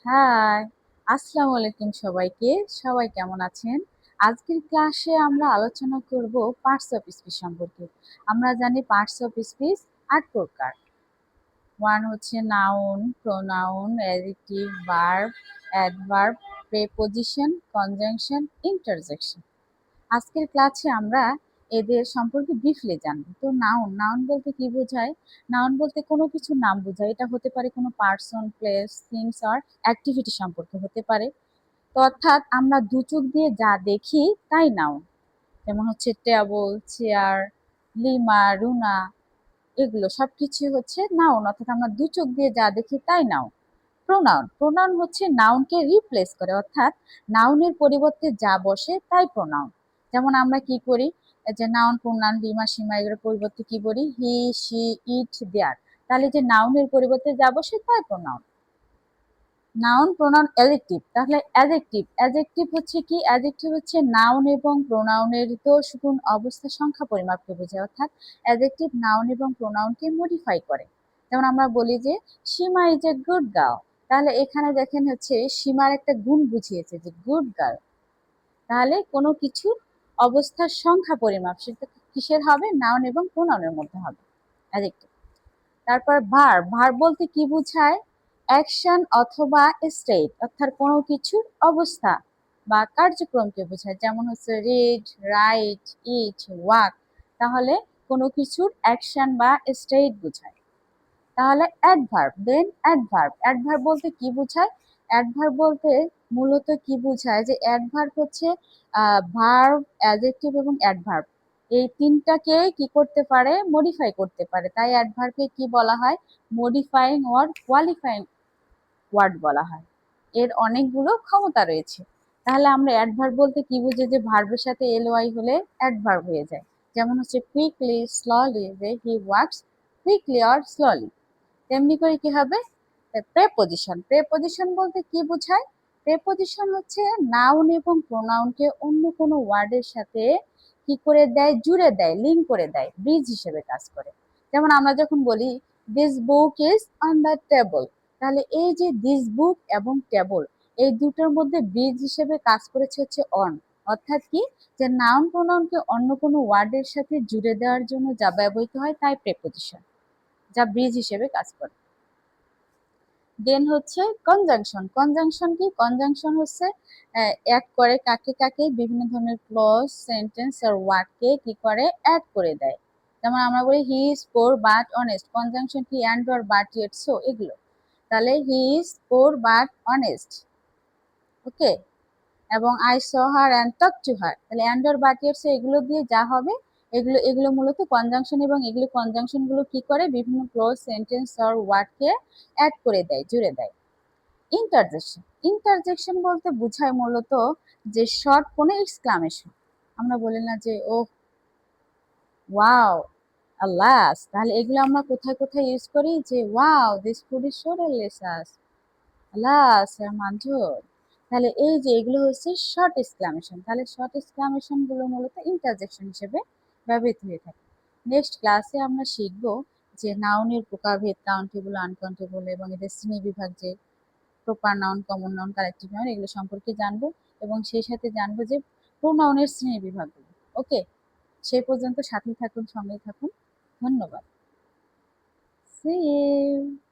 High, আসসালামু আলাইকুম সবাইকে। সবাই কেমন আছেন? আজকের ক্লাসে আমরা আলোচনা করব পার্টস অফ স্পিচ সম্পর্কে। আমরা জানি পার্টস অফ স্পিচ ৮ প্রকার। 1 হচ্ছে noun, pronoun, adjective, verb, adverb, preposition, conjunction, interjection. আজকের ক্লাসে আমরা এদের সম্পর্কে ব্রিফলি জানবো। তো নাউন, নাউন বলতে কি বোঝায়? নাউন বলতে কোনো কিছুর নাম বোঝায়। এটা হতে পারে কোনো person, place, things or activity সম্পর্কে হতে পারে। তো অর্থাৎ আমরা দু চোখ দিয়ে যা দেখি তাই নাউন। যেমন হচ্ছে টেবল, চেয়ার, লিমা, রুনা, এগুলো সবকিছু হচ্ছে নাউন। অর্থাৎ আমরা দু চোখ দিয়ে যা দেখি তাই নাউন। প্রোনাউন, প্রোনাউন হচ্ছে নাউনকে রিপ্লেস করে, অর্থাৎ নাউনের পরিবর্তে যা বসে তাই প্রোনাউন। যেমন আমরা কি করি, এই যে নাউন, প্রোনাউন, লিমা, সীমা, এগুলোর পরিবর্তে কি বলি? হি, শি, ইট, দেয়ার। তাহলে যে নাউনের পরিবর্তে যা বসে তাই প্রোনাউন। Noun, pronoun, adjective. তাহলে অ্যাডজেক্টিভ, অ্যাডজেক্টিভ হচ্ছে কি? অ্যাডজেক্টিভ হচ্ছে নাউন এবং প্রোনাউনের দোষ, গুণ, অবস্থা, সংখ্যা পরিমাপকে বোঝায়। অর্থাৎ অ্যাডজেক্টিভ নাউন এবং প্রোনাউনকে মডিফাই করে। যেমন আমরা বলি যে সীমা ইজ এ গুড গার্ল। তাহলে এখানে দেখেন হচ্ছে সীমার একটা গুণ বুঝিয়েছে যে গুড গার্ল। তাহলে কোনো কিছুর অবস্থার সংখ্যা পরিমাপ সেটা কিসের হবে? নাউন এবং প্রোনাউনের মধ্যে হবে অ্যাডজেক্টিভ। তারপর ভার্ব, ভার্ব বলতে কি বোঝায়? অ্যাকশন অথবা স্টেট, অর্থাৎ কোনো কিছুর অবস্থা বা কার্যক্রমকে বোঝায়। যেমন হচ্ছে রিড, রাইট, ইট, ওয়াক। তাহলে কোনো কিছুর অ্যাকশন বা স্টেট বোঝায়। তাহলে অ্যাডভার্ব, দেন অ্যাডভার্ব, অ্যাডভার্ব বলতে কি বোঝায়? অ্যাডভার্ব বলতে মূলত কি বোঝায় যে অ্যাডভার্ব হচ্ছে ভার্ব, অ্যাডজেক্টিভ এবং অ্যাডভার্ব, এই তিনটাকে কি করতে পারে? মডিফাই করতে পারে। তাই অ্যাডভার্বকে কি বলা হয়? মডিফাইং ওয়ার্ড, কোয়ালিফাইং ওয়ার্ড বলা হয়। এর অনেকগুলো ক্ষমতা রয়েছে। তাহলে আমরা অ্যাডভার্ব বলতে কি বুঝি? যে ভার্বের সাথে এলওয়াই হলে অ্যাডভার্ব হয়ে যায়। যেমন হচ্ছে কুইকলি, স্লোলি, যে he works quickly or slowly. তেমনি করে কি হবে? প্রেপোজিশন, প্রেপোজিশন বলতে কি বোঝায়? প্রেপোজিশন হচ্ছে নাউন এবং প্রোনাউনকে অন্য কোনো ওয়ার্ডের সাথে কি করে দেয়? জুড়ে দেয়, লিঙ্ক করে দেয়, ব্রিজ হিসেবে কাজ করে। যেমন আমরা যখন বলি this book is on the table, তাহলে এই যে দিস বুক এবং টেবল, এই দুটোর মধ্যে ব্রিজ হিসেবে কাজ করেছে হচ্ছে অন। অর্থাৎ কি? যে নাউন প্রোনাউনকে অন্য কোনো ওয়ার্ডের সাথে জুড়ে দেওয়ার জন্য যা ব্যবহৃত হয় তাই প্রেপোজিশন, যা ব্রিজ হিসেবে কাজ করে। দেন হচ্ছে কনজাংশন, কনজাংশন কি? কনজাংশন হচ্ছে অ্যাড করে কাকে কাকে? বিভিন্ন ধরনের ক্লজ, সেন্টেন্স আর ওয়ার্ডকে কি করে? অ্যাড করে দেয়। যেমন আমরা বলি he is poor but honest, conjunction কি? And or but yet so, এগুলো। তাহলে he is poor but honest, okay. এবং I saw her and talk to her, তাহলে and or but yet so এগুলো দিয়ে যা হবে, এগুলো এগুলো মূলত কনজাংশন। এবং এগুলো কনজাংশন গুলো কি করে? বিভিন্ন ক্লোজ, সেন্টেন্স আর ওয়ার্ডকে অ্যাড করে দেয়, জুড়ে দেয়। ইন্টারজেকশন, ইন্টারজেকশন বলতে বোঝায় মূলত যে শর্ট কোনো এক্সক্লামেশন। আমরা বলি না যে ও, ওয়াও, আলাস, তাহলে এগুলো আমরা কোথায় কোথায় ইউজ করি? যে wow this food is so delicious, alas মাঞ্জুর। তাহলে এই যে এগুলো হচ্ছে শর্ট এক্সক্লামেশন। তাহলে শর্ট এক্সক্লামেশন গুলো মূলত ইন্টারজেকশন হিসেবে ব্যবহৃত হয়ে থাকে। নেক্সট ক্লাসে আমরা শিখব যে নাউনের প্রকারভেদ, কাউন্টেবল, আনকাউন্টেবল এবং এদের শ্রেণী বিভাগ, যে proper noun, common noun, collective noun, এগুলো সম্পর্কে জানবো। এবং সেই সাথে জানবো যে প্রোনাউনের শ্রেণী বিভাগগুলো। ওকে, সেই পর্যন্ত সাথেই থাকুন, সঙ্গেই থাকুন। ধন্যবাদ। See you.